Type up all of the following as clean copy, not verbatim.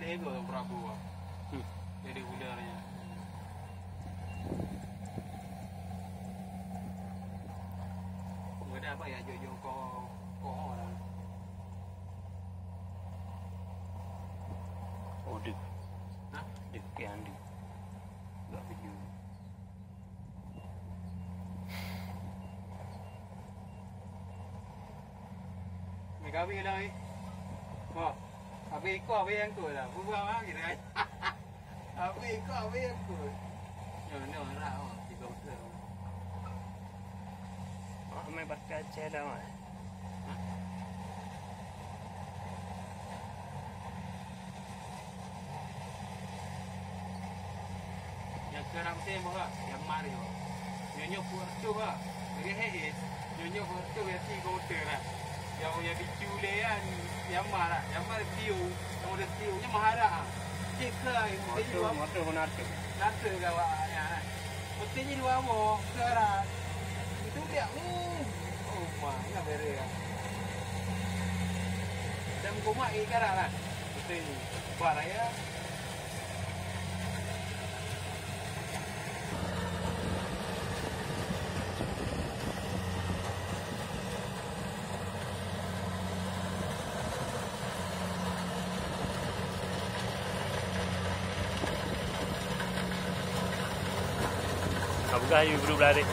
ego Prabu. Jadi udaranya. Ada apa ya jojo ko orang. Oh dik. Hah? Dik kian dik. Gak baju. Mereka ambil lah. Kok? Habis ikut habis yang tu lah. Buang lah gitu kan. Habis ikut habis yang tu. No lah. Tiga betul. Main pakai cedera mah. Yang kerang saya mah, yang mari tu. Nyonya portu bah. Bagi hei, nyonya portu biasa kotor lah. Yang diculean, yang marah, yang marah tiu, yang udah tiunya maharap. Jika Motor benar tu. Nasa gawaknya. Mestinya dua mo, kerang. Itu dia. Oh mah, ingat beri lah. Dan kumak ikan lah. Betul ni. Buat lah ya. Buka you group lari.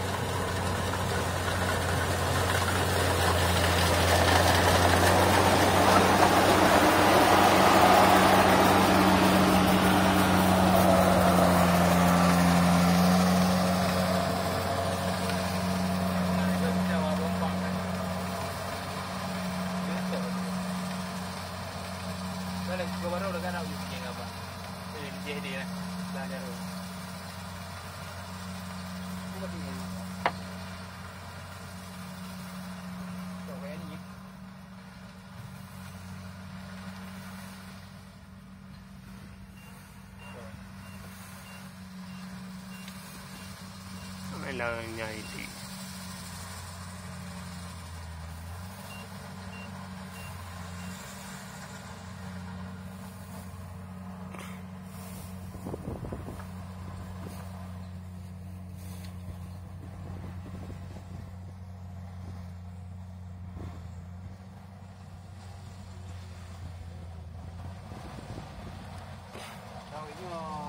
Baru udah kan aku punya apa? Dia dia belajar. Bukan ini. Coba ini. Mainannya itu.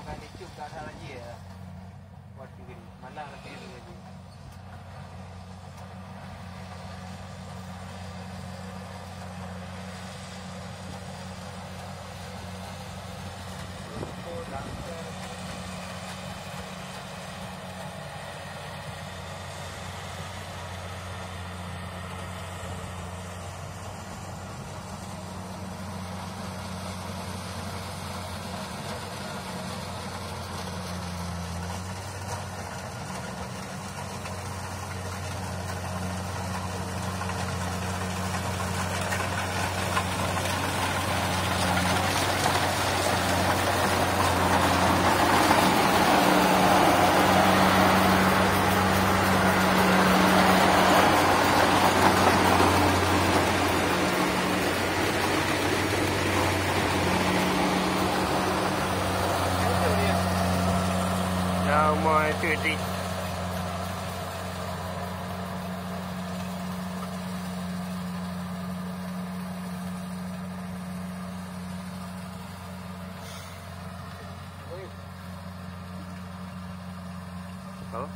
Kan dicup tak ada lagi ya. Buat begini, malah lagi itu lagi. Mau cuti. Oh.